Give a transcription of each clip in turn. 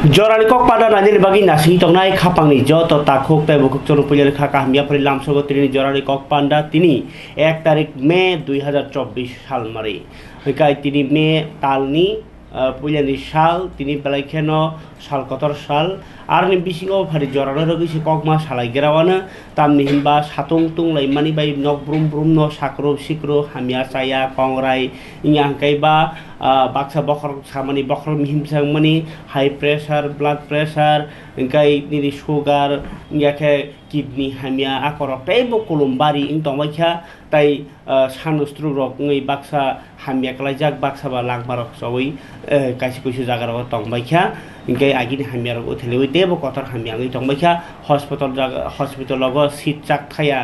Jorani kok pada nanti bagi nasi tongnai kapang ni jo to takuk tai bukuk chonu punya lekha kahmia pari lam sogo tini jorani kok panda tini 1 तारिख Mei 2024 সাল মারে হইকাই তিনি মে তালনি পুলিয়ানি সাল তিনি বেলাইখেনো সাল কতর সাল আর নি বিসিङाव फारि जरानो रगिसि ककमा सालाय गेरावानो तामनि हिनबा साtung tung लाइमानि बाय नक ब्रुम ब्रुम न साक्रो सिक्रो हामिया चाया कंग्राय इया हंकायबा बाक्सा बखर सामानि बखर मिहिमसांमानि हाई प्रेसार ब्लाड प्रेसार इंकाय निरि सुगार इंयाखे किडनी हामिया आकरक तैबो कलमबारि इं तंबायखा ताई सानुस्त्रु रक ngै बाक्सा हामिया कलायजाक बाक्सा बा लांबारक सवै कासि कुसि जागाराव तंबायखा इंकाय आगिनि हामिया रक उथेलेवै देबो कतर हामिया ngै तंबायखा हस्पिटल लग सीट चाक थाया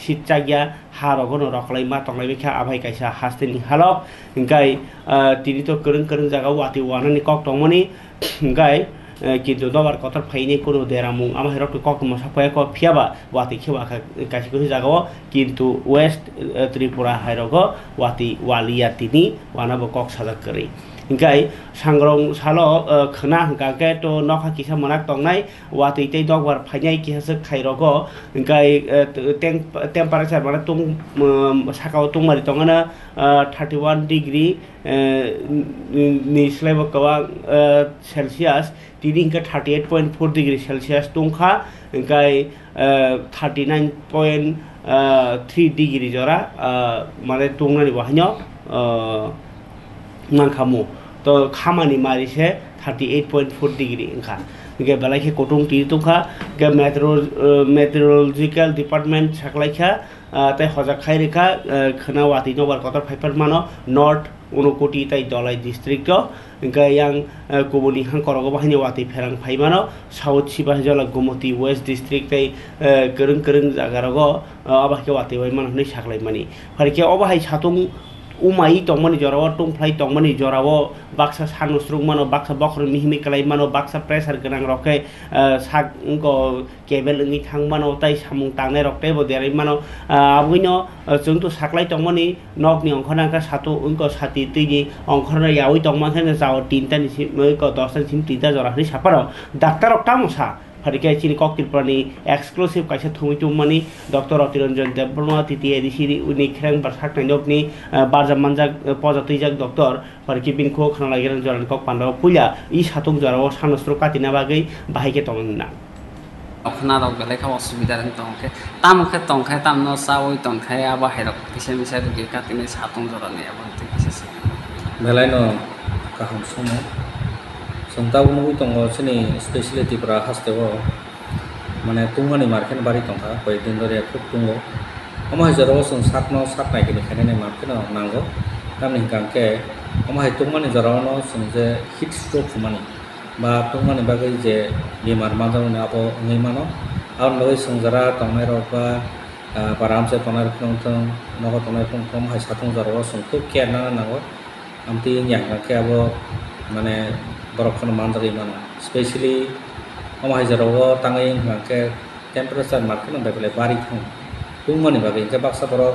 सीट चागिया हारगनो रखलायमा तंलायबायखा आभाय कायसा हास्तेनि हालक इंकाय तिनि तो करं जागा वाति वानानि कक तंमनि इंकाय কিন্তু দবার কথার ফাইনে কোনো দেরামুং আমার হেরক কক মশাফায় ক ফিয়াবা ওয়াতি খেবা কাছি কহি জাগাও কিন্তু ওয়েস্ট ত্রিপুরা হাইরগ ওয়াতি ওয়ালিয়া তিনি ওয়ানাবো কক সাজা করে इंकाय सांग्रं सालो खना हंकाके तो नखा किसा मनाक तंगनाय वाति तै दगवार फाइनाय किहासो खाइरगो इंकाय टेम्पारेचार माने तुम साकाव तुंमारि तंगना 31 डिग्री नि स्लाइबो कवा सेल्सियास तिनि इंका 38.4 डिग्री सेल्सियास तुंखा इंकाय 39.3 डिग्री जरा माने तुंगनानि बहायनो नांखामु तो खामानि मारिसे 38.4 डिग्री इंखा इनके बेलायखे कोटुं ती तुखा के मेट्रोलॉजिकल डिपार्टमेंट साखलायखा ताई हजाक खायरेखा खना वाति नबार कतर फाइफार मानो नॉर्थ उनकोटी ताई Dalai district Inca yang kubuni hang korogo bahini wati ferang faimano south sibahjala gomoti west district tai kereng jagarago abahke wati baimano nei saklai mani farike obahai satung umai tongmani jorawo tungflai tongmani jorawo baksa sanustrung mano baksa bokhr mihimi kalai mano baksa pressure ganang roke sak ko kebel ngi thang mano tai samung tangnai rokte bo derai mano abuino jungtu saklai tongmani nokni ongkhona ka satu unko sati tini ongkhona yawi tongman khane jaw 3 ta ni ko 10 ta sim 3 ta jora ni saparo doctor ok tamosa फारिके चिनि कक्तिलप्रानि exclusive कायसा थुमितुमनि doctor Atiranjan Debbarma तिति एडिसिरि उनि खेरं बारसाक नायनकनि बारजाम मानजाक पजातैजाक doctor फारिके बिनखो खानालागिरन Jaran कक पान्दाव पुया इ सातुं जराव सानस्त्र काटिना बागै बाहायके तंगना अखना रक बेलायखा असुबिदा रन तंखे तामखे तंखे तामनो सावै तंखे आबा हेरक किसे मिसा दुगे काटिने सातुं जरानि आबन्ते किसे बेलायनो काहम सुनो संताव नुई तंगो सिनि स्पेशलिटी प्रा हास्तेबो माने तुंगानि मार्केट बारि तंखा कय दिन दरे खुब तुंगो अमाय जराव सं सातनो सात नायगिनि खाने मार्केट नांगो तामनि कांके अमाय तुंगानि जरावनो सं जे हिट स्ट्रोक माने बा तुंगानि बागै जे बेमार माजावने आबो ngै मानो आउन लगै सं जरा तंनाय रबा बाराम से तंनाय खंथं नगो तंनाय खंथं हाय सातुं जराव सं खुब केयार नांगो आमति यांगाके आबो माने बरफखौनो मानजायो मानो स्पेशली अमाय जराव ताङै माके टेम्पारेचार मार्केट नंबाय बेले बारि थां तुंमानि बागै इनके बाक्सा बरफ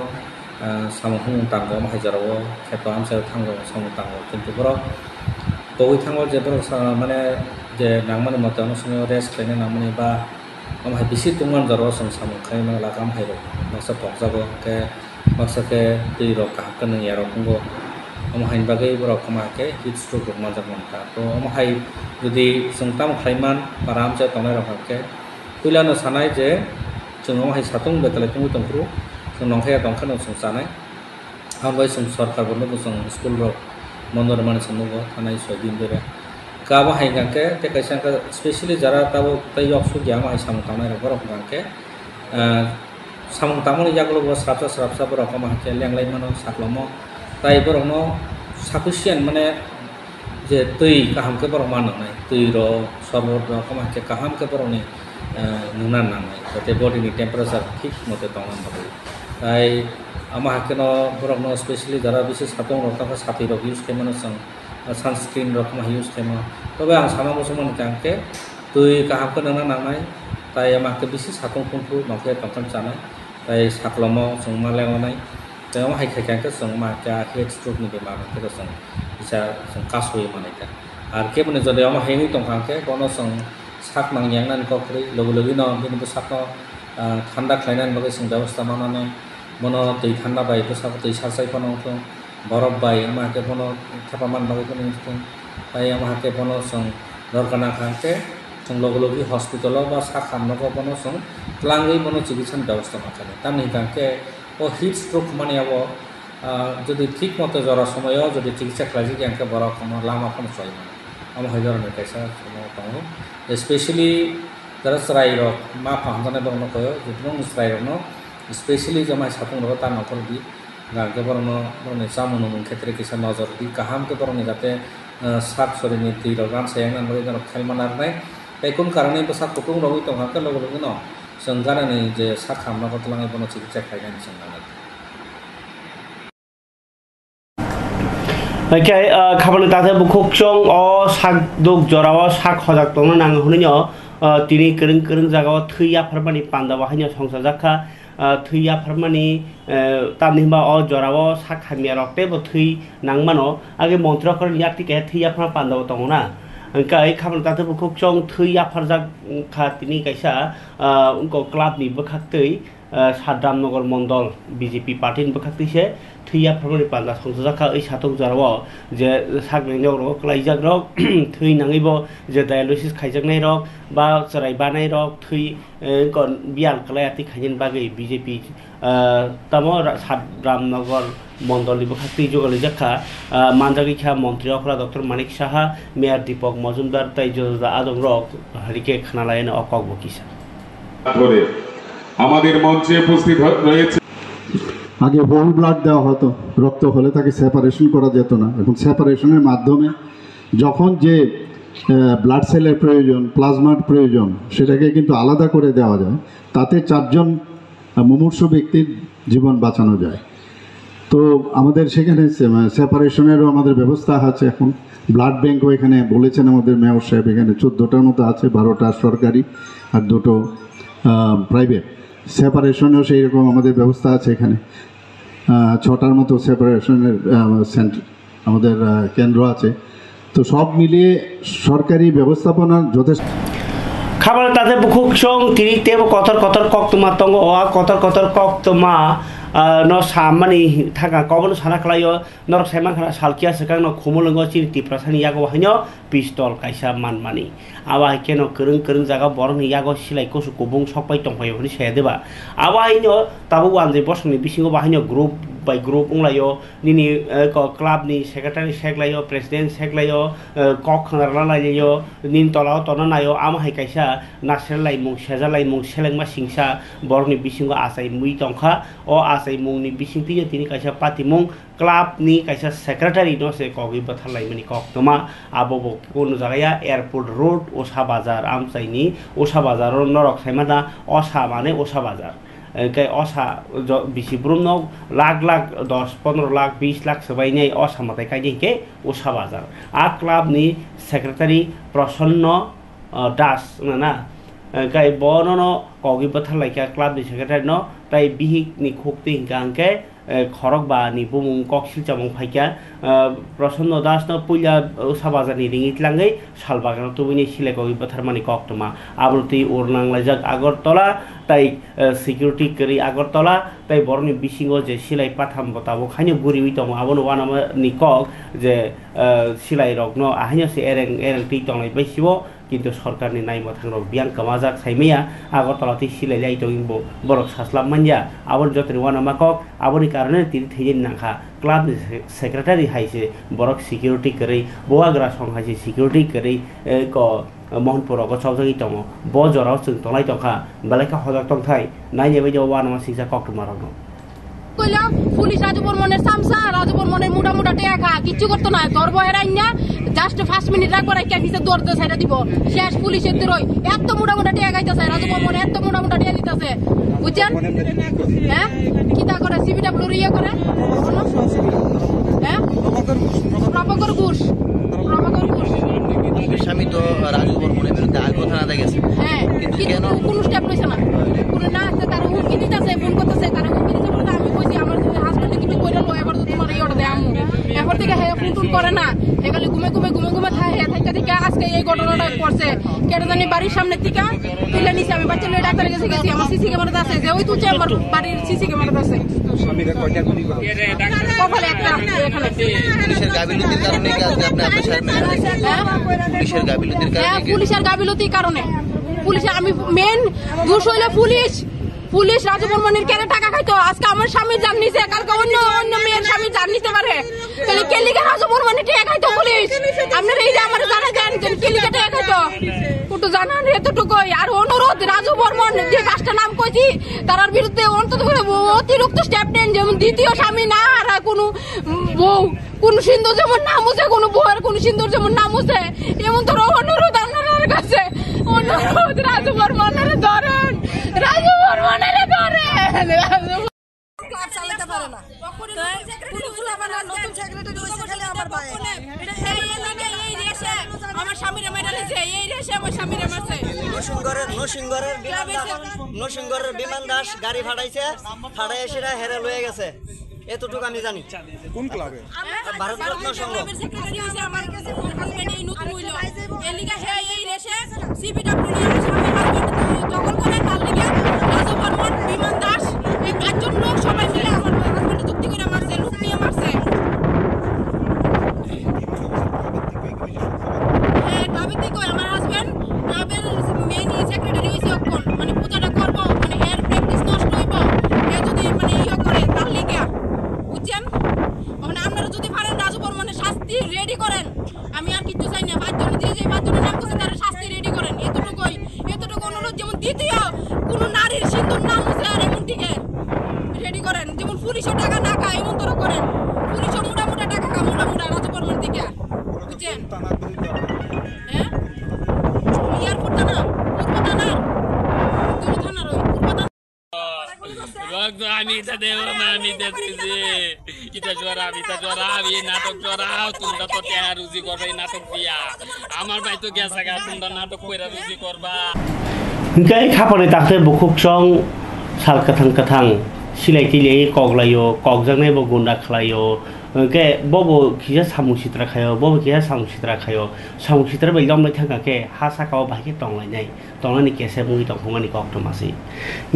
सामुहुं तांगो अमाय जराव खेतो आमसे थांगो सामु तांगो किन्तु बरफ बगै थांगो जे बरफ माने जे नांमानि मतावनो संयो रेस्ट खालायनो नांमानि बा अमाय बिसि तुंमान जराव सं सामु खायनो लागाम हायरो बाक्सा पकजाबो के बाक्साके दै रक काहकनो यारो खुंगो अमाय बागै बरफ खमाके हिट स्ट्रोक मानजा मनता तो अमाय जुदि जोंताम खायमान आराम से तंनाय रखके पुइलानो सानाय जे जों अमाय सातुं बेतले तुंगु तंख्रु जों नंखाया तंखानो जों सानाय आमबाय जों सरकार बनो जों स्कुल रक मनर मान समुगो थानाय 6 दिन दरे गाबा हायगाके ते कायसांका स्पेशली जरा ताबो तै यक्सु ग्यामा हाय सामु तंनाय बरफ गाके सामु तामनि जागलो स्राबसा बरफ खमाके लेंलाय मानो साख्लमो ताई बरफनो साफिसियेंट माने जे दै काहामके बरफ माननाय दै र सरबत र कमाके काहामके बरफनि नुना नांनाय जाते बडिनि टेम्पारेचार ठीक मते तंगन बागै ताई आमाहाकेनो बरफनो स्पेशली जरा बिसे सातुं रकमा साथि रक यूज केमनो सं सनस्क्रीन रकमा यूज केमो तबे आं सामा मुसुमन कांके दै काहामके नुना नांनाय ताई आमाके बिसे सातुं कुंफु नखे तंखन जानाय ताई साख्लमो जों मालेंनाय Tengok mahai kakek tu sang macam head stroke ni bemal kita sang bisa sang kasui mana itu. আর কেমনে যদি আমার হেনি তংখাকে কোনো সং সাক নাংয়াংনান কখরি লগু লগি ন কিন্তু সাক ঠান্ডা খাইনান বাকি সং ব্যবস্থা মানানো মনো তৈ ঠান্ডা বাই পোশাক তৈ সারসাই ফোন বরফ বাই আমাকে ফোন থেপামান বাকি ফোন তাই আমাকে ফোন সং দরকার না খাকে সং লগু লগি হসপিটাল বা সাক খামনক ফোন সং ক্লাঙ্গই মনো চিকিৎসার ব্যবস্থা মাখানে তামনি কাকে ও হিট স্ট্রোক মানে আবো যদি ঠিক মতো জ্বর সময় যদি চিকিৎসা খাইছি কি বড় কোনো লামা কোনো চলে না আমার হয়ে ধরনের কাইসা দङ স্পেশালি যারা স্রাই রক মা ফাহামজানাय বরং কয় যদি স্রাই রক স্পেশালি জমাই সাথং রক তার নকর দি গাকে বরং বরং চামুন ক্ষেত্রে কিসা নজর দি কাহামকে বরং যাতে সাক শরীরনি তীর গান সায়াং নামে যেন খেল মানার নাই তাই কোন কারণে সাক কুটুম রবি তংহাকে লগে লগে ন जों गारनानै जे साक खालामना गतलाङै बनो चिकित्सा खायनानै जों लानानै Okay, খাবারনি তাতে বুকুকচং ও সাক দুক জরাও সাক হজাক তংনা নাং হনিনো তিনি করং করং জাগাও থৈয়া ফারমানি পান্ডা বাহাইनो সংसार जाखा थैया फारमानि तामनिबा अ जराओ साक खामिया रक्ते बो थै नांमानो आगे मन्त्र कर याति के थैया फार पान्डा तंगना अंकाय खाबार ताते बुकुकचं थैया फारजाक खा तिनि कायसा उनको क्लाब नि बखाक्तै साद्रामनगर मंडल बीजेपी पार्टी नि बखाक्तैसे थैया फारमानि पान्डा संसार जाखा ओइ सातक जराओ जे सागलेनाव रक क्लाइजाक रक थै नाङैबो जे डायलिसिस खाइजाकनाय रक बा जराय बानाय रक थै कन बियाल कलायाति खाइजेन बागै बीजेपी तमो साद्रामनगर मंडल बखाक्तै जगालै जाखा मानजागै खा मंत्री अखरा डॉक्टर मानिक साहा मेयर दीपक मजुमदार ताइ जोदा आदम रक हरिके खानालायन अकक बकिसा আমাদের মঞ্চে উপস্থিত রয়েছে আগে হোল ব্লাড দেওয়া হতো রক্ত হলে তাকে সেপারেশন করা যেত না এবং সেপারেশনের মাধ্যমে যখন যে ব্লাড সেলের প্রয়োজন প্লাজমার প্রয়োজন সেটাকে কিন্তু আলাদা করে দেওয়া যায় তাতে 4 জন মুমূর্ষু ব্যক্তির জীবন বাঁচানো যায় তো আমাদের সেখানে সেপারেশনেরও আমাদের ব্যবস্থা আছে এখন ব্লাড ব্যাংকও এখানে বলেছেন আমাদের মেয়র সাহেব এখানে 14টার মতো আছে 12টা সরকারি আর 2টো প্রাইভেট সেপারেশনেও সেই রকম আমাদের ব্যবস্থা আছে এখানে 6টার মতো সেপারেশনের সেন্টার আমাদের কেন্দ্র আছে তো সব মিলিয়ে সরকারি ব্যবস্থাপনা যথেষ্ট খাবার তাতে বুকুকচং তিনি তেব কতর কতর কক্তমা তঙ্গ ও কতর কতর কক্তমা न सामानि थाका कबन साना खलायो नरक साइमा खाना सालकिया सकां न खुमलंगो चिनि तिप्रासानि यागो हाइनो पिस्तल काइसा मानमानि आवा केनो करं करं जागा बरनि यागो सिलाइ कोसु कुबुं सकबाय तंफायो हनि सायादेबा आवा हाइनो ताबु वानजे बसनि बिसिङो बाहाइनो ग्रुप बाय ग्रुप उंलायो निनि क्लाबनि सेक्रेटारि सेक्लायो प्रेसिडेन्ट सेक्लायो कक खांगारला लायो निन तलाव तननायो आमा हाइ काइसा नासेलाइ मुं सेजालाइ मुं सेलेंमा सिंसा बरनि बिसिङो आसाइ मुइ तंखा अ आसाइ मुंनि बिसिंति तिनि काइसा पाति मुं क्लाबनि काइसा सेक्रेटारि नसे कगि बथालाइ मनि कक्तमा आबो कोन जागाया एयारपोर्ट रोड ओसा बाजार आमसाइनि ओसा बाजार नरक साइमाना ओसा माने ओसा बाजार कई असा बिसिब्रुम लाख लाख 10-15 लाख 20 लाख सबाइनै असा माथाय काइदि के ओसा बाजार आ क्लाबनि सेक्रेटारि प्रसन्न दास ना कई बनन कगि बथालाइका क्लाबनि सेक्रेटारि न ताइ बिहिकनि खोक्ति हिंकांके खरक बा नि बुमुं कक्सिल चामुं फाइका प्रसन्न दास न पुइला ओसा बाजारनि रिङितलाङै सालबागान तुबिनि सिले कगि बथारमानि कक्तमा आबलति उरनांलाइजाक आगरतला ताइ सिकिउरिटी करि आगरतला ताइ बरनि बिसिङो जे सिलाइ पाथाम बताबो खाइनो गुरिवि दङ आबनो वानामा नि कक जे सिलाइ रगनो आहाइनो से एरें एरें ति तंलाइ बाइसिबो किन्तु सरकारनि नायमा थांग बियां कमाजाक साइमिया आगरतलाति सिलाइ लाई दंबो बरक सास्लाब मानया आबन जतनि वानामा कक आबनि कारणे तिनि थैजेन नाखा क्लाब सेक्रेटारि हाइसे बरक सिकिउरिटी करै बोआग्रा सं हाइसे सिकिउरिटी करै क मोहनपुर गसावजों दङ ब जराव जों तंलाइ तंखा बेलेका हजाक तंथाय नायने बायदि वानामा सिंसा कक्टमारनो কইলা পুলিশ রাজপুর মনের সামসা রাজপুর মনের মোটা মোটা টেয়া খা কিচ্ছু করতো না ধরবো হেরাই না জাস্ট 5 মিনিট রাখবো রাখা ভিসে দৌড়তে সাইডে দিব শেষ পুলিশের দরই এত মোটা মোটা টেয়া খাইতেছে রাজপুর মনে এত মোটা মোটা টেয়া দিতেছে বুঝছেন হ্যাঁ কিটা করে সিবিডব্লিউ রিয়া করে হ্যাঁ প্রভাকর ঘোষ স্বামী তো রাজপুর মনের বিরুদ্ধে আগ্রহ থানাতে গেছে হ্যাঁ কিন্তু কেন কোন স্টেপ লইছে না কোন না আছে তার হুমকি দিতেছে ফোন করতেছে তার হুমকি দিতেছে বলতে আমি কইছি আমার হাজবেন্ড কিছু কইরা লয় এবার তো তোমার এই অর্ডার দেয় আমি এরপর থেকে হে ফোন করে না এগুলি ঘুমে ঘুমে থাকে এই ঘটনাটা করছে কেটে জানি বাড়ির সামনে থেকে তুলে নিছে আমি বাচ্চা লয়ে ডাক্তারের কাছে গেছি আমার সিসি ক্যামেরাতে আছে যে ওই তুলছে আমার বাড়ির সিসি ক্যামেরাতে আছে কপালে একটা এখানে পুলিশের গাফিলতির কারণে কি আজকে আপনি আপনার সাহেব পুলিশের গাফিলতির কারণে পুলিশের গাফিলতির কারণে পুলিশ আমি মেন দোষ হইলে পুলিশ রাজু বর্মনের কেন টাকা খাইতো আজকে আমার স্বামী জান নিছে কালকে অন্য মেয়ের স্বামী জান নিতে পারে তাহলে কেলিকে রাজু বর্মনের টাকা খাইতো পুলিশ আপনারা এই যে আমার জানা দেন যে কেলিকে টাকা খাইতো একটু জানান এতটুকুই আর অনুরোধ রাজু বর্মন যে পাঁচটা নাম কইছি তার বিরুদ্ধে অন্তত অতিরিক্ত স্টেপ নেন যেমন দ্বিতীয় স্বামী না আর কোনো বউ কোন সিন্দুর যেমন নাম আছে কোন বউয়ের কোন সিন্দুর যেমন নাম আছে এমন তোর অনুরোধ আপনার কাছে অনুরোধ রাজু বর্মনের ধরেন রাজু বর্মনের ধরেন চালাতে পারে না নতুন সেক্রেটারি হয়েছে খালি আমার ভাই আমার স্বামীর মাইরা দিয়েছে এই রেশে আমার স্বামীর মারছে নরসিংগড়ের বিমান দাস গাড়ি ফাটাইছে ফাটাই সেটা হেরে লয়ে গেছে এতটুকু আমি জানি কোন ক্লাবে ভারতরত্ন সংঘ সেক্রেটারি হইছে আমার কাছে হাজবেন্ড এই নতুন হইলো এই লিগা হে এই রেশে সিপিটা পুলিশ আমার স্বামীর হাজবেন্ড দখল করে তার লিগা রাজু বর্মন বিমান দাস এই পাঁচজন লোক সবাই মিলে আমার হাজবেন্ড চুক্তি করে মারছে লুট নিয়ে মারছে হ্যাঁ দাবিতে কই আমার হাজবেন্ড ক্লাবের মেইন সেক্রেটারি হইছে এখন মানে পূজাটা করব মানে এর প্র্যাকটিস নষ্ট হইব এ যদি মানে ইয়া করে তার লিগা বুঝছেন মানে আপনারা যদি পারেন রাজু বর্মনের শাস্তি রেডি করেন আমি আর কিছু চাই না পাঁচজন দিয়ে যে পাঁচজনের নাম করছে তার শাস্তি রেডি করেন এতটুকু অনুরোধ যেমন দ্বিতীয় কোনো নারীর সিন্ধুর নাম আছে আর এমন দিকে রেডি করেন যেমন পুলিশও টাকা না খায় এমন তোরা করেন পুলিশও মোটা টাকা খায় মোটা রাজু বর্মন দিকে বুঝছেন হ্যাঁ এয়ারপোর্ট থানা পূর্ব থানার দুটো থানার ওই পূর্ব থানা Waktu আমি এটা দেব না আমি দেখতেছি এটা জোরা আমি নাটক জোরা তোমরা তো টেহা রুজি করবে নাটক দিয়া আমার ভাই তো গেছে গা তোমরা নাটক কইরা রুজি করবা গাय खापाने ताखै बुखुक सं साल काथां सिलाय तिलाय कगलायो कगजांनाय बो गुन्दा खालायो के बबो खिजा सामु सित्रा खायो बबो खिजा सामु सित्रा खायो सामु सित्रा बै लमलाय थांगाके हा साकाव बाहाय टंलायनाय टंलानि केसे मुइ टंफुंगानि कक्टमासि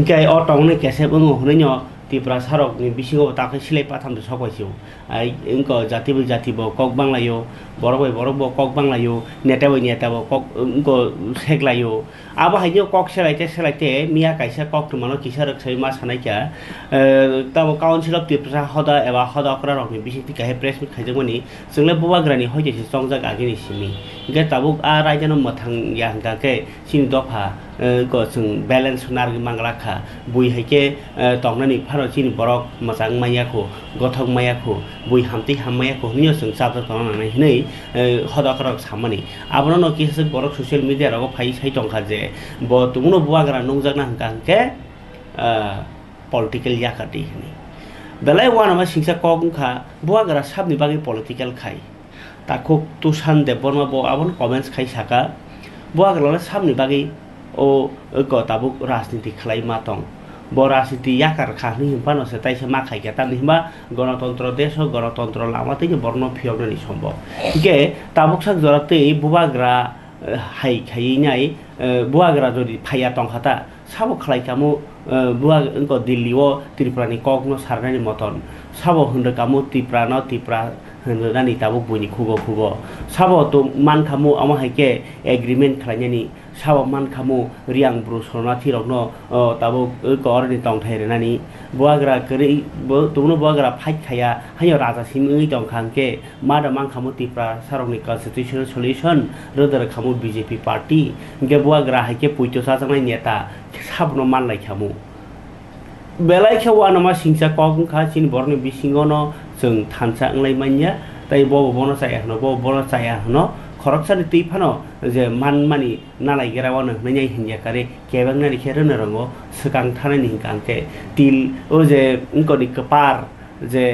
गाय अ टंनि केसे बुङो हनैनो त्रिपुरा सारकनि बिसिङाव ताखै सिलाय पाथामदो सकायसिउ आइ इंको जातिबो कक बांलायो बरबो कक बांलायो नेताबो कक इंको सेगलायो आबो हायनो कक सेलायते मिया कायसा कक तुमानो किसा रखसै मा सानायका ताबो काउन्सिल अफ त्रिपुरा हदा एबा हदाकरा रकनि बिसिति काहे प्रेस मिट खायजोंमोनि जोंले बबाग्रानि हयजेसि संजा गागिनि सिमि गे ताबो आ रायजोनो मथां यांगाके सिनि दफा को जों बेलेन्स नारगि मांगलाखा बुइ हायके तंगनानि भारत चिनि बरक मजां मायाखौ गथक मायाखौ बुइ हामति हाममायाखौ हनियो जों साबजा तंनानै हनै हदाकरक सामनि आबनो न किस बरक सोशल मिडिया रग फाइ साइ तंखा जे ब तुमनो बुवाग्रा नंजागना हंकांके पलिटिकल याकाति हनि बेलाय वानामा सिंसा कगखा बुवाग्रा साबनि बागै पलिटिकल खाइ ताखौ तुसान देबबर्मा ब आबन कमेन्ट्स खाइ साका बुवाग्राला साबनि बागै ओ ताबुक राजनीति खालाय मा दं ब राजनीति याकार खाहनि हिमफानो से ताइसे मा खायके तानि हिमा गणतन्त्र देश गणतन्त्र लामातै बर्न फियगनि सम्भव के ताबुक साक जराते बुवाग्रा हाय खायनाय बुवाग्रा जदि फाया तंखाता साबो खालायकामु बुवा इंको दिल्लीओ त्रिपुरानि कगनो सारनायनि मतन साबो होनदकामु त्रिपुरा होनदानि ताबुक बुनि खुगो साबो तो मानखामु आमा हायके एग्रीमेंट खालायनायनि साबो मानखामु रियां ब्रुसनाथि रगनो ताबो गरनि तंथायरनानि बुवाग्रा करै तुमनो बुवाग्रा फाइट खाया हायो राजा सिमि तंखांके मादा मानखामु त्रिपुरा सारकनि कन्स्टिट्यूशनल सल्यूशन रदर खामु बीजेपी पार्टी गे बुवाग्रा हायके पुइतो साजानाय नेता साबनो मानलाय खामु बेलाय खेवा नामा सिंसा कगखा चिन बरनि बिसिङावनो जों थानसा अंलायमानिया ताइ बबनो जाया हनो खरकसानि तैफानो जे मानमानि नालायगेरावानो हनैनाय हिन्याकारे केबांनानि खेरनो रंगो सकां थानायनि हिंकांके तिल ओ जे इंकोनि कपार जे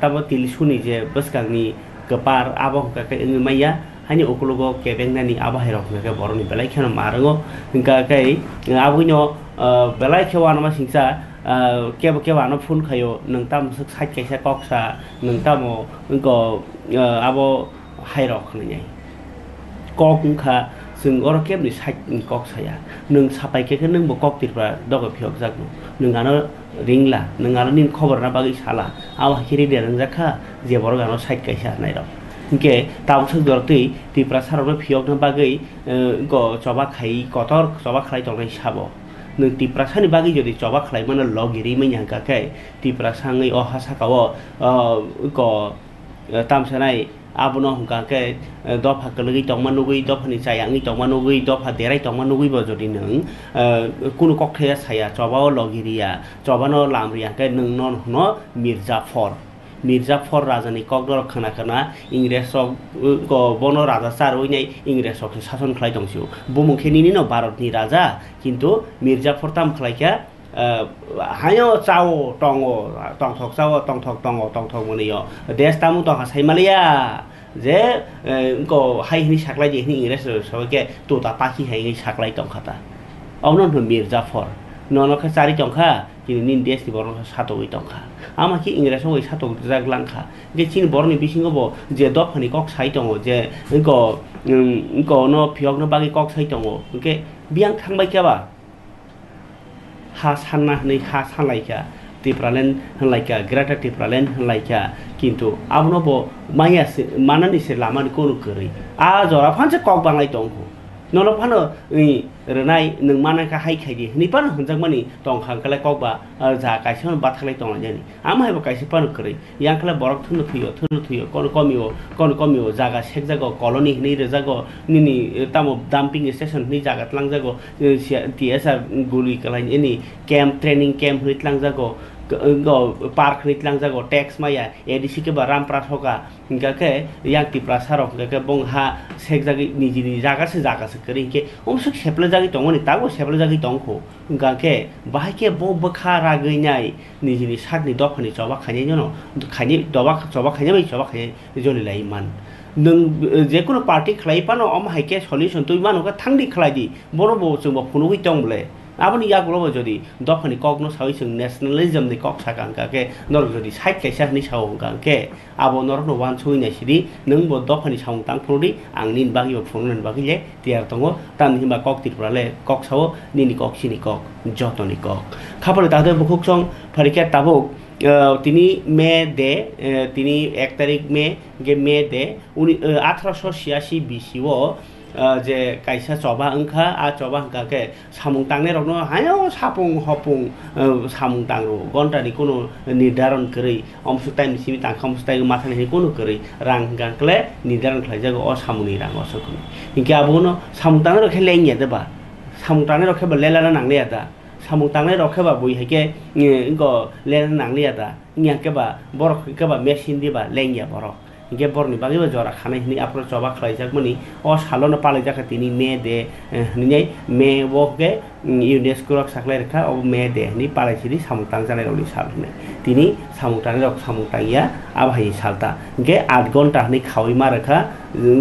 ताबो तिल सुनि जे बसकांनि कपार आबहकाके इंमाया हानि ओकुलगो केबेंनानि आबाहायरकनके बरनि बेलाय खेनो मारंगो हिंकाकै आबुइनो बेलाय खेवा नामा सिंसा केबा न फुन खायो नोंताम साइड कैसा कक्सा नोंतामो इंको आबो हायरक हनैनाय kok ngkha जों अर केमनि साइडनि कक साया नों सापाइकेखौ नोंबो कक तिरफ्रा दग फियक जागो नोंगानो रिंला नोंगानो निन खबर ना बागै साला आवा हिरि देरं जाखा जे बर गानो साइड काइसा नाय र इनके ताव सो दरतै तिरफ्रा सारनो फियक ना बागै ग चबा खाइ कतर चबा खाइ तंनाय साबो नों तिरफ्रा सानि बागै जदि चबा खाइ माने लगिरि मैया काके तिरफ्रा सांगै अहा साकाव ग तामसानाय abono hungka ke dofa kelegi tongma nugui dofa ni sayangi tongma nugui dofa derai tongma nugui bo jodi nang kuno kokthaya saya chobao logiria chobano lamria ke nang non no Mirzapur raja ni kokdor khana khana Ingresok ko bono raja sar oinai Ingresok শাসন khlai dongsiu bumungkheni ni no Bharat ni raja kintu Mirzapur tam khlaika hayo chao tongo tongthok chao tongthok monio des tamu to hasai malia je ko hai ni saklai je ni Ingres soke to ta paki hai ni saklai tongkhata awnon no Mirzapur nono kha chari tongkha kini nin des ni boron satoi tongkha ama ki Ingres oi satok jaglangkha je chin borni bisingo bo je dofani kok sai tongo je ko no phiok no bagi kok sai tongo ke biang thangbai kaba ha sanna nei ha sanlaika tipralen hanlaika grata tipralen hanlaika kintu abno bo maya se manani se lamani kono kori a jora phanse kok banglai tongko nono phano ni renai nung mana ka hai khai di ni pan hunjak mani tong khang kala kok ba ja kaison bathlai tong jani ama hebo kaisi pan kori yang kala borok thunu thuyo kon komio jaga sek jago colony ni re jago ni tamo dumping station ni jaga tlang jago tsr guli kala ni camp training camp ritlang jago park ritlang jago tax maya edc ke baram prasoka inga ke yang ti prasarok ke bong ha sek jagi ni jaga se kari ke omsuk sepla jagi tongoni tago sepla jagi tongko inga ke bahai ke bo bakha raginai ni jini sak ni dofani choba khani jono khani doba choba khani bai choba khani joli lai man nung je kono party khlai pano om haike solution tui mano ka thangdi khlai di boro bo chung bo phunu hui tong bole aboni ya gulo jodi dofani kok no sawi chung nationalism ni kok sakangka ke nor jodi side kaisa ni sawangka ke abo nor no wan chui na sidi nung bo dofani sawang tang phudi angnin bagi bo phunu bagi le tiar tongo tan hima kok tirprale kok sawo ni kok sini kok jotoni kok khabar ta de bukuk song pharikya tabuk তিনি মে দে তিনি 1 তারিখ মে দে 1886 বিসিও যে কাইসা চবা अंखा आ चबा अंखा के सामुं तांने रनो हायो सापुं हपुं सामुं तांरो घंटानि कोनो निर्धारण करै अमसु टाइम सिमि तांखा मुस्ताय माथानि कोनो करै रां गांकले निर्धारण खालायजागो अ सामुनि रां असखनि इनके आबोनो सामुं तांने रखे लेंया देबा सामुं तांने रखे बलेला नांले आदा सामुं तांने रखे बा बय हाके इनको लेला नांले आदा इया के बा बर के बा मेसिन दिबा लेंया बर इनके बरनि बागैबो जरा खानाय हिनि आपरो चबा खलायजाकमनि अ सालनो पालायजाखा तिनि मे दे हिनि मे वके यूनेस्को रक साखलाय रेखा अब मे दे हिनि पालायसिरि सामुं तां जानाय रनि साल हिनि तिनि सामुं तांनि रक सामुं तांया आबाहि सालता इनके 8 घन्टा हिनि खावै मारखा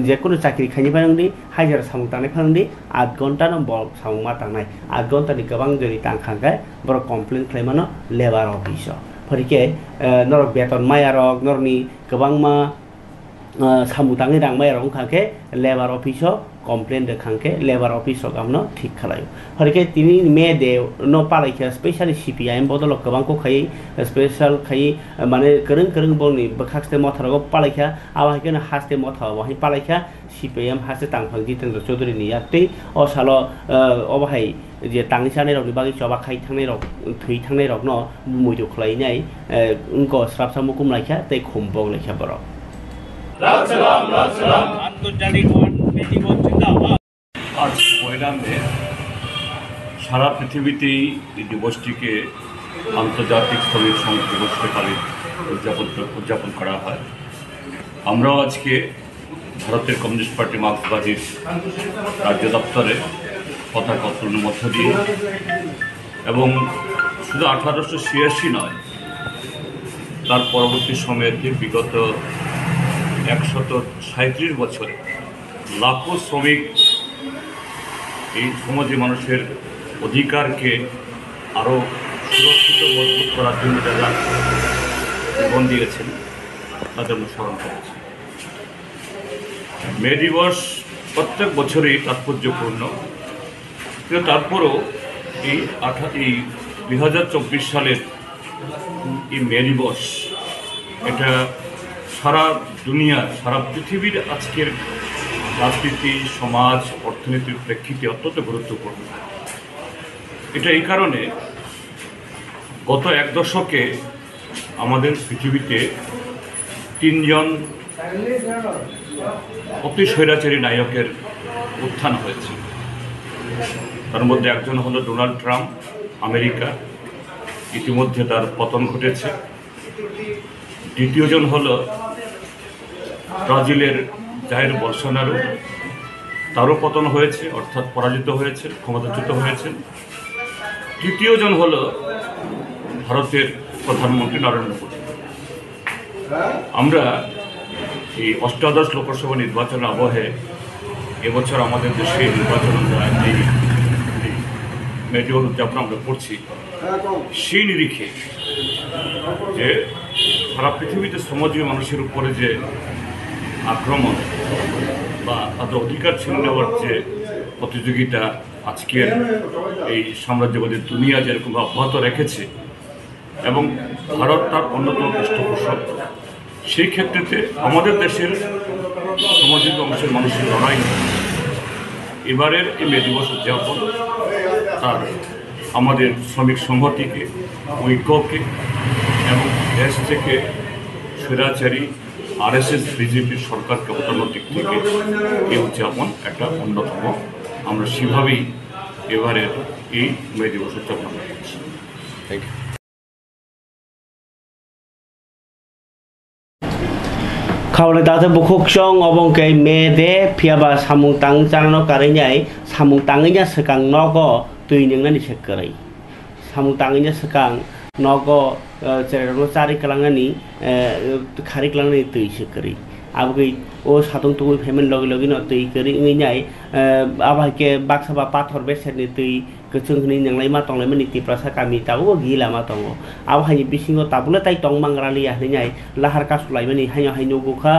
जे कोनो चाकरि खायनि फानंदि हाजिरा सामुं तांनाय फानंदि 8 घन्टा न बर सामुं मा तांनाय 8 घन्टानि गोबां जरि तांखांगाय बर कमप्लेन खालायमानो लेबार अफिस फरिके नरक बेतन मायारक नरनि गोबां मा सामुं तांनि रां मायारक खाके लेबार अफिस कमप्लेन देखांके लेबार अफिस गामनो ठीक खालायो हरके तिनि मे दे न पालायखा स्पेशली सीपीआईएम बदल गोबां को खाय स्पेशल खाय माने करं बनि बखास्ते मथारगो पालायखा आवाहके हास्ते मथा वहि पालायखा सीपीआईएम हास्ते तांफां जितेन्द्र चौधुरी नि याक्ति अ सालो अबाहाय जे तांनि सानै रनि बागै चबा खाय थांनाय रक थै थांनाय रक न मुइदो खलायनाय उनको स्राबसा मुकुम लायखा तै खमबग लायखा बर আন্তর্জাতিক দিবস জিন্দাবাদ। আজ 1 মে সারা পৃথিবীতেই এই দিবসটিকে আন্তর্জাতিক শ্রমিক সংঘ দিবস হিসেবে উদযাপন করা হয়। আমরাও আজকে ভারতের কমিউনিস্ট পার্টি মার্ক্সবাদীর রাজ্য দপ্তরে পতাকা উত্তোলনের মধ্য দিয়ে এবং শুধু 1886 নয় তার পরবর্তী সময়তে বিগত 137 বছরে লাখো শ্রমিক এই সমাজে মানুষের অধিকারকে আরও সুরক্ষিত মজবুত করার জন্য যারা জীবন দিয়েছেন তাদের আমরা স্মরণ করেছি। মে দিবস প্রত্যেক বছরই তাৎপর্যপূর্ণ, কিন্তু তারপরও এই 2024 সালের এই মে দিবস এটা সারা দুনিয়ার, সারা পৃথিবীর আজকের রাজনীতি, সমাজ, অর্থনীতির প্রেক্ষিতে অত্যন্ত গুরুত্বপূর্ণ। এটা এই কারণে, গত এক দশকে আমাদের পৃথিবীতে 3 জন অতি স্বৈরাচারী নায়কের উত্থান হয়েছে। তার মধ্যে একজন হলো ডোনাল্ড ট্রাম্প, আমেরিকা, ইতিমধ্যে তার পতন ঘটেছে। দ্বিতীয়জন হলো ব্রাজিলের জাইর বলসোনারো, তারও পতন হয়েছে, অর্থাৎ পরাজিত হয়েছে, ক্ষমতাচ্যুত হয়েছেন। তৃতীয়জন হলো ভারতের প্রধানমন্ত্রী নরেন্দ্র মোদী। আমরা এই 18 লোকসভা নির্বাচনের আবহে এবছর আমাদের দেশে নির্বাচন এই মে দিবস উদযাপন আমরা করছি, সেই নিরিখে যে সারা পৃথিবীতে শ্রমজীবী মানুষের উপরে যে আক্রমণ বা তাদের অধিকার ছিনে নেওয়ার যে প্রতিযোগিতা আজকের এই সাম্রাজ্যবাদী দুনিয়া যেরকম অব্যাহত রেখেছে এবং ভারত তার অন্যতম পৃষ্ঠপোষক, সেই ক্ষেত্রেতে আমাদের দেশের শ্রমজীবী অংশের মানুষের লড়াই এবারের এই মে দিবস উদযাপন তার আমাদের শ্রমিক সংহতিকে, ঐক্যকে এবং দেশ থেকে স্বৈরাচারী RSS বিজেপির সরকারকে হটানোর দিক থেকে এই উদযাপন একটা অন্যতম। আমরা সেভাবেই এবারের এই মে দিবস উদযাপন করছি। Thank you. খাওয়ালে দাতে বুকুক চং এবং কে মেদে ফিয়াবা সামুং তাং জানানো কারণে সামুং তাঙিnya sekang nogo tuiningna ni sekerai সামুং তাঙিnya sekang nogo cerero cari kelangani khari kelangani tui sekerai abui o satung tui payment logi logi no tui keri nginyai abahke baksaba pathor beset ni tui kecung ni yang lain matong lain meniti prasa kami tahu gila matong aw hanya bisingo tabula tai tong mangrali ya nyai lahar kasulai mani hanya hanya buka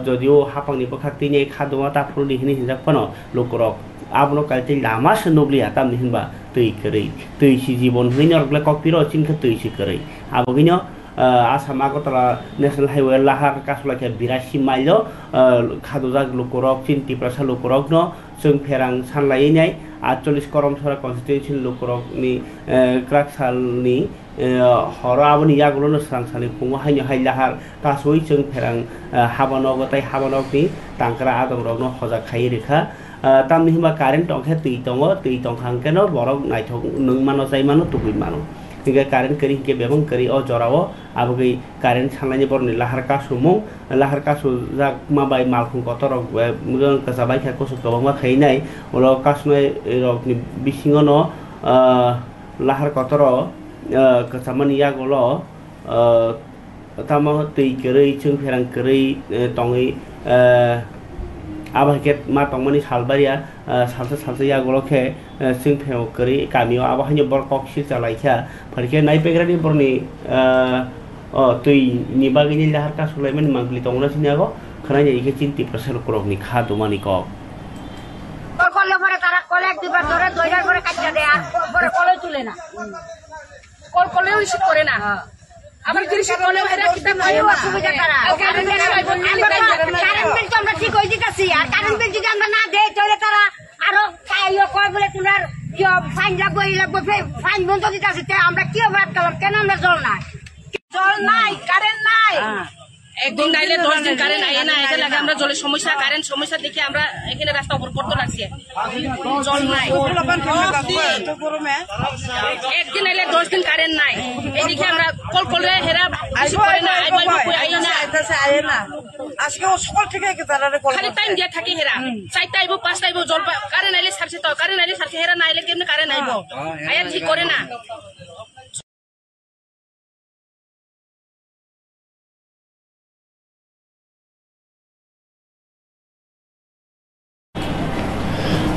jodio hapang ni bakakti nyai khadwa ta phul ni hini hinjak pano lokorok abno kalti lama senobli atam ni hinba tui keri tui si jibon hini orgle kopiro cingke tui si keri abogino Asam Agotala National Highway lahar kasulai ke 82 mailo khadojak lokorok cinti prasa lokorok no जों फेरां सानलायनाय 48 करमसरा कन्स्टिट्युएन्सि लोकरकनि क्राकसालनि हराबनि यागुलनो सांसानि खुङो हायनो हायलाहार कासoi जों फेरां हाबानगताय हाबानगनि तांकरा आदंरगनो हजाक खाय रेखा तामनि हिमा current टंखे तै तंखांकेनो बरक नायथक नों मानो जाय मानो तुगै मानो tiga karen keri ke bebang keri o jorawo abugai karen sanglani borni lahar kasumung lahar kasu jak mabai malkhung kotorok mugang kasabai kha kosuk kobangma khainai olo kasnai rok ni bisingono lahar kotoro kasamani yagolo tamo tei keri chung pherang keri tongi abaket ma tongmani salbaria salsa yagoloke sing pheo keri kamio abahanya borkok si chalaikha pharke nai pegrani borni tui ni bagini lahar ka sulaiman mangli tongna sinago khana jai ke cinti prasal korokni khadumani ko কলে পরে তারা কলে এক দুবার ধরে দইরার পরে কাটটা দেয় আর পরে কলে তুলে না কলেও রিসিভ করে না আবার কি রিসিভ করলে এরা কিটা পায় অসুবিধা তারা কারেন্ট বিল তো আমরা ঠিক হই দিতাছি আর কারেন্ট বিল যদি আমরা না দেই তাহলে তারা আরো কাইও কয় বলে তোমার কি ফাইন লাগবে ফাইন বন্ধ দিতাছি তে আমরা কি অপরাধ করলাম কেন আমরা জল নাই কারেন্ট নাই একদিন নাইলে 10 দিন কারেন্ট আইে না এটা লাগে আমরা জলের সমস্যা কারেন্ট সমস্যা দেখে আমরা এখানে রাস্তা উপর করতে লাগছি জল নাই একদিন নাইলে 10 দিন কারেন্ট নাই এদিকে আমরা কল করে হেরা আসি করে না আইে না আজকে সকাল থেকে খালি টাইম দিয়ে থাকি হেরা 4টা আইবো 5টা আইবো জল কারেন্ট আইলে সারছে তো কারেন্ট আইলে সারছে হেরা না আইলে কেমনে কারেন্ট আইবো আয়া ঠিক করে না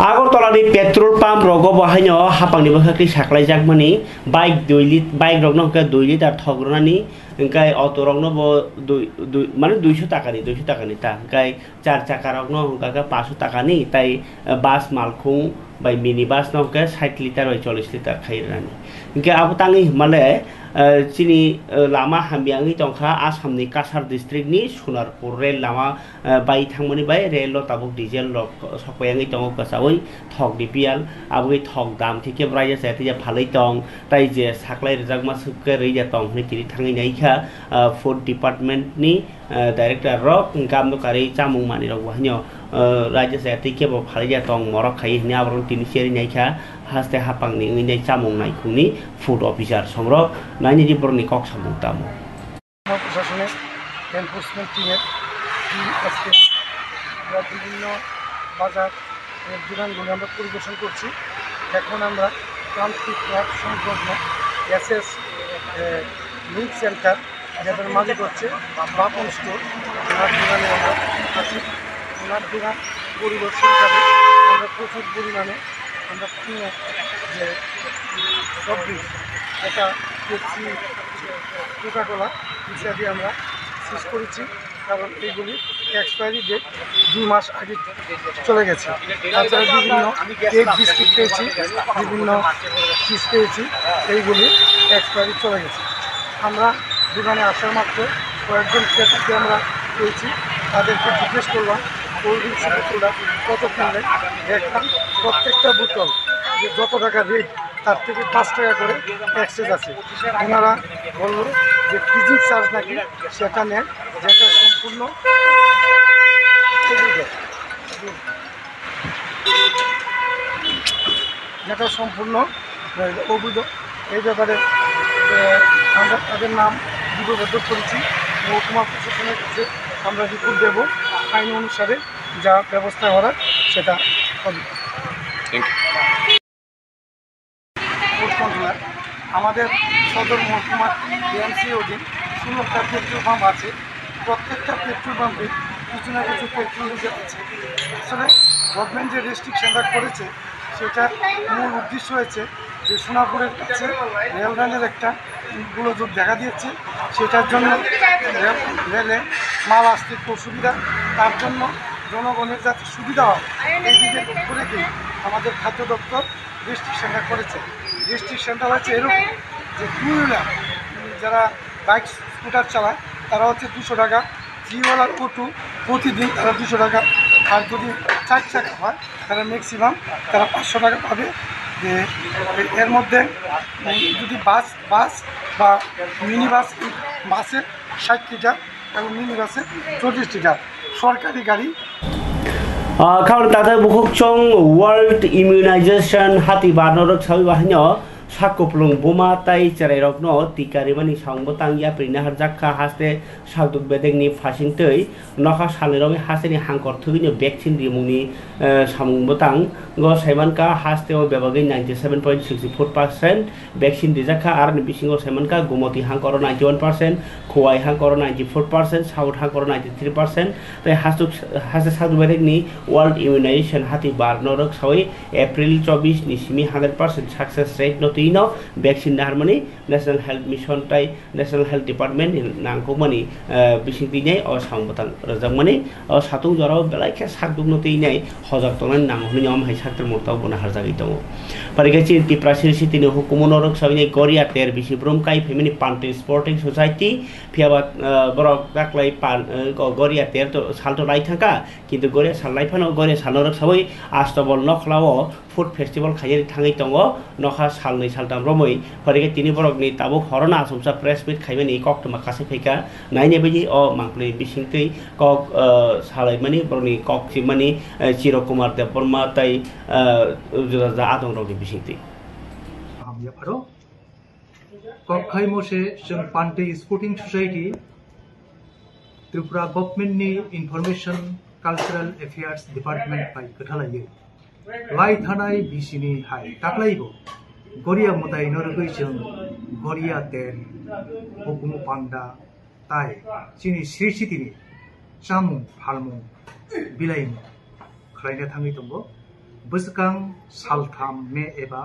আগরতলাनि पेट्रोल पाम्प रग बाहायनो हापांनि बोखाख्रि साख्लायजाकमानि बाइक रगनो 2 लिटार थग्रनानि ओंखाय अट' रगनो माने 200 टाकानि ता ओंखाय 4 चाका रगनो ओंखाय 500 टाकानि ताई बास मालखुं बाय मिनि बास नो 60 लिटार बाय 40 लिटार खायरानि ओंखाय आबो तांनि हिमालय चिनी लामा हामियांगि तंखा आसामनि काछार डिस्ट्रिक्टनि सोनारपुर रेल लामा बाय थांमोनि बाय रेल ताबुक डिजेल सकयांगि तंग कासावै थक डिपियाल आबुगै थक दाम थिके ब्राइजा सायतिया फालै तंग ताई जे साख्लाय रिजागमा सुके रैजा तंग नि तिरि थाङै नायखा फुड डिपार्टमेन्टनि डाइरेक्टर रक गामनो कारै चामुं मानि रक वाहन्यो राज्य सायति केबो फालैजा तंग मरक खाइ हनि आबरन तिनि सेरि नायखा हास्ते हापांनि ngै चामुं नायखुनि फुड अफिसार संरक नायनि जिबरनि कक सामुं तामु প্রশাসনের এনফোর্সমেন্ট টিমের আজকে বিভিন্ন বাজার দোকানগুলি আমরা পরিদর্শন করছি। এখন আমরা প্রান্তিক রড সংলগ্ন এসএস মিল্ক সেন্টার যাদের মালিক হচ্ছে বাপন স্টোর, ওনার দোকানে আমরা আছি। ওনার দোকান পরিদর্শনকালে আমরা প্রচুর পরিমাণে আমরা যে সবজি এটা পেপসি, কোকাকোলা ইত্যাদি আমরা সিজ করেছি, কারণ এইগুলি এক্সপায়ারি ডেট 2 মাস আগে চলে গেছে। তাছাড়া বিভিন্ন কেক বিস্কিট পেয়েছি, বিভিন্ন চিজ পেয়েছি, এইগুলি এক্সপায়ারি চলে গেছে। আমরা দোকানে আসার মাত্র কয়েকজন ক্রেতাকে আমরা পেয়েছি, তাদেরকে জিজ্ঞেস করলাম কোল্ড ড্রিঙ্কস বোতলটা কত কিনলে, দেখলাম প্রত্যেকটা বোতল যে যত টাকা রেট তার থেকে 5 টাকা করে এক্সচেঞ্জ আছে। ওনারা বললো যে ফ্রিজিং চার্জ নাকি সেটা নেয়, যেটা সম্পূর্ণ অবৈধ। এই ব্যাপারে আমরা তাদের নাম লিপিবদ্ধ করেছি, মহকুমা প্রশাসনের কাছে আমরা রিপোর্ট দেব, আইন অনুসারে যা ব্যবস্থা করার সেটা হবে। আমাদের সদর মহকুমার বিএমসি অধীন 16টা পেট্রোল পাম্প আছে। প্রত্যেকটা পেট্রোল পাম্পে কিছু না কিছু পেট্রোল ডিজেল আছে। আসলে গভর্নমেন্ট যে রেস্ট্রিকশনটা করেছে সেটার মূল উদ্দেশ্য হয়েছে যে সোনাপুরের কাছে রেল লাইনের একটা গোলযোগ দেখা দিয়েছে, সেটার জন্য রেলে মাল আসতে খুব সুবিধা, তার জন্য জনগণের যাতে সুবিধা হয় এই দিকে লক্ষ্য রেখেই আমাদের খাদ্য দপ্তর রেস্ট্রিকশনটা করেছে। রেস্ট্রিকশনটা হচ্ছে এরকম যে 2 হুইলার যারা বাইক স্কুটার চালায় তারা হচ্ছে 200 টাকা, জিওয়ালার অটো প্রতিদিন তারা 200 টাকা, আর যদি 4 চাকা হয় তারা ম্যাক্সিমাম তারা 500 টাকা পাবে। যে এর মধ্যে যদি বাস বা মিনি বাসে 60 লিটার এবং মিনি বাসে 34 লিটার, সরকারি গাড়ি কারণ তাদের বুকুকচং ওয়ার্ল্ড ইমিউনাইজেশন হাতি বারনরক সাবি বাহিনী সাকুপলং বোমা তাই চেরাই রগ্ন টিকারিমানি সংবতাং ইয়াপ্রিনা হারজাক্কা হাসতে সাকদুক বেদেগনি ফাসিংতৈ নখা সালেরমি হাসেনি হাংকর থুবিনি ভ্যাকসিন রিমুংনি সামুংবতাং গ সাইমানকা হাসতেও বেবাগै 97.64% ভ্যাকসিন দিজাক্কা আর বিসিংও সাইমানকা গুমতি হাংকর 91%, খোয়াই হাংকর 94%, সাউথ হাংকর 93%। তাই হাসতে সাকদুক বেদেগনি ওয়ার্ল্ড ইমিউনাইজেশন হাতি বারনরক সাবি এপ্রিল 24 নিসিমি 100% সাকসেস রেট নতি vaccine harmony national health mission তাই ন্যাশনাল হেলথ ডিপার্টমেন্ট নাংকমানি বিসিং তিনাই ও সাংবতাং রজাকমানি ও সাতুং জরাও বেলাইखे साकदुक नतिनाय हजाक तंनाय नांगहुनि यम हाय साक्टर मुरताव बना हारजागै दङ पारिगाचि तिप्रासिरसि तिनि हुकुमनरक साबिनि गरिया तेर बिसि ब्रमकाय फेमिनि पान्टे स्पोर्टिं सोसाइटी फियाबा बरक दाखलाय पान गरिया तेर तो सालतो लाइथाका किन्तु गरिया साललाइफानो गरिया सालनरक साबै आस्तबल नखलाव फुड फेस्टिवल खायरि थाङै दङ नखा सालनै सालथाम रमै पारिगा तिनि बरकनि ताबो हरना आसमसा प्रेस मिट खायमानि कक्टमा कासे फैका नायनाय बायदि अ मांप्ले बिसिंतै कक सालायमानि बरनि कक सिमानि चिर कुमार देवबर्मा ताई आदं रगनि बिसिंतै हामया फारो कक खायमसे जों पान्टे स्पोर्टिं सोसाइटी त्रिपुरा गभर्नमेन्टनि इनफरमेशन कालचारेल एफेयार्स डिपार्टमेन्ट बाय खोथालायो लाई थानाय बिसिनि हाय दाख्लायबो गरिया मुदाय नरगै जों गरिया तेल हुकुमु पांडा ताय चिनि श्रीसितिनि चामुं फालमुं बिलाइमु खालायनो थाङै दङ बसकां सालथाम मे एबा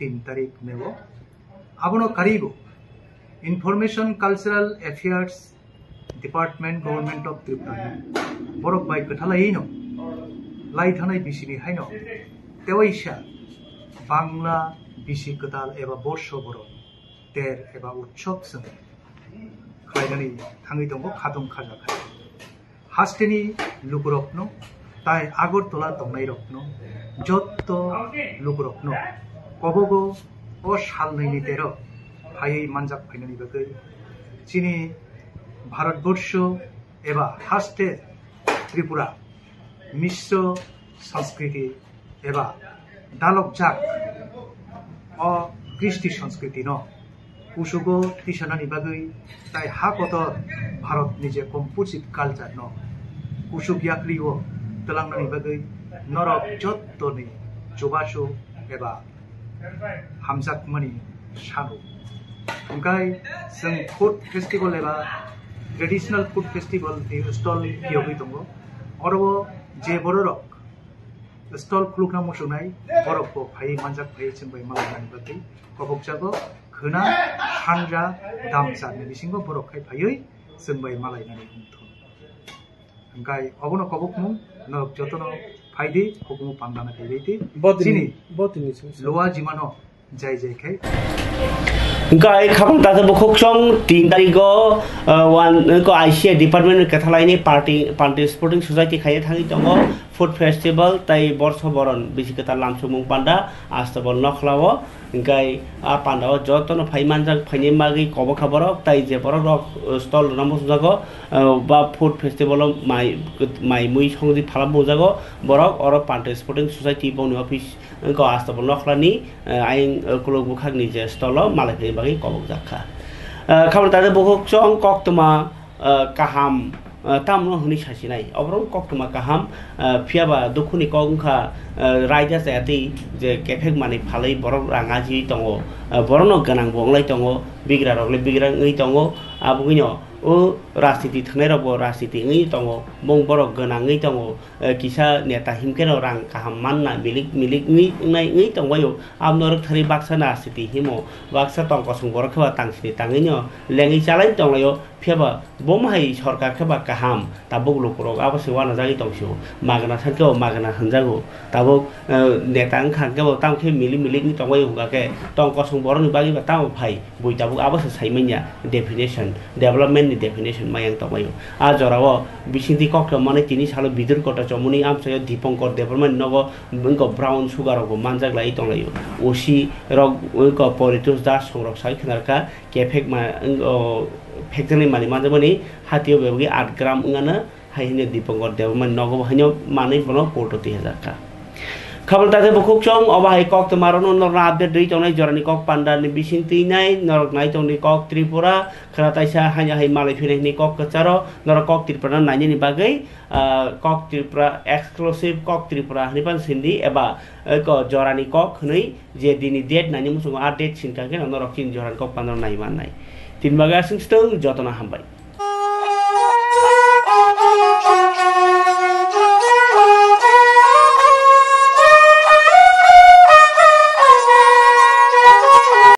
3 तारिख मेव आबनो कारिगो information cultural affairs department government of Tripura बरक बाय कथालायनो लाई थानाय बिसिनि हायनो तेवैसा बांला बिसि कदाल एबा वर्ष बर तेर एबा उत्सव जों खालायनानै थाङै दङ खादं खाजाखाय हास्टेनि लुगरकनो ताई आगरतला दंनाय रत्न जत्त लुगरकनो कबगो ओ सालनैनि तेर हायै मानजाक फैनायनि बागै चिनि भारतवर्ष एबा हास्टे त्रिपुरा मिश्र संस्कृति एबा दालक जाक अ कृष्टि संस्कृति न कुसुगो तिसानानि बागै ताई हा कतर भारत निजे कम्पोजिट कालचार न कुसुग याक्रिओ तलांनानि बागै नरक जत्तनि जुबासु एबा हामजाकमानि सानु ओमफ्राय जों फुड फेस्टिवल एबा ट्रेडिशनल फुड फेस्टिवल स्टल कियावै दङ अरबो जे बररक स्टल खुलुकना मोसौनाय बरफखौ फायै मानजाक फायै जोंबाय मालायनानि बागै कबकजागो खोना सानजा दामजानि बिसिंबो बरफखाय फायै जोंबाय मालायनानि बुंथों ओमफ्राय अबनो कबकमु नरक जतन फायदे कबकमु पांदाना गैबायदि जिनि लोवा जिमानो जाय जायखाय Guy couple that the book song 3 tarigo one go ICA department Cathalani party sporting society khaya thangi tongo food festival tai borso boron bisikata lamsumung panda astabol nokhlawo guy a panda jotono phaimanjak phaini magi kobo khaborok tai je borok stall namo jago ba food festival mai mui songdi phala bojago borok oro party sporting society boni office ko astabol nokhlani ain kulok bukhagni je stall malai bagi kobok jakha khabar tade bokok chong koktoma kaham tamno huni sasinai obrong koktoma kaham phiaba dukhuni kongkha raida jati je kefek mani phalai borok rangaji tongo borono ganang bonglai tongo bigra rokle bigra ngei tongo abugino o राजनीति थांनायरावबो राजनीति ngei tongo bong borok ganang ngei tongo kisa neta himkeno rang kaham manna milik ngei tongwayo amnorok thari baksa na city himo baksa tongko sung borok khaba tangsini tangino lengi chalai tonglayo pheba bomhai sarkar khaba kaham tabuk lukurok abose wana jagi tongsu magana thanko magana hanjago tabuk neta khangkebo tamkhe milik ni tongwayo hungake tongko sung borok ni bagi ba tam phai bui tabuk abose saimanya definition development ni definition mayang tongwayo a jorao bisinti kokto mane tini salo bidur kota chomuni amsayo dipongkor development nogo bungko brown sugar rogo manjak lai tonglayo osi rok ko politus das songrok sai khnarka kefek ma factory mani manjabani hatio bebagi 8 gram ngana haine dipongkor development nogo hanyo mani bono 40,000 ka खबर ताजे बखुक चों अबाहाय कक तमारनो नरना update दै तंनाय जरानि कक panda नि बिसिंति नाय नरक नाय तंनि कक त्रिपुरा खराताइसा हाया हाय मालाय फिनायनि कक कचारो नरक कक त्रिपुरा नायनि बागै कक त्रिपुरा एक्सक्लुसिव कक त्रिपुरा हनिपान सिन्दी एबा क जरानि कक हनै जे दिनि डेट नायनि मुसुङ आ डेट सिनकाके नरक किन जरानि कक पान्डा नाय माननाय तीन बागा सिंस्टों जतना हामबाय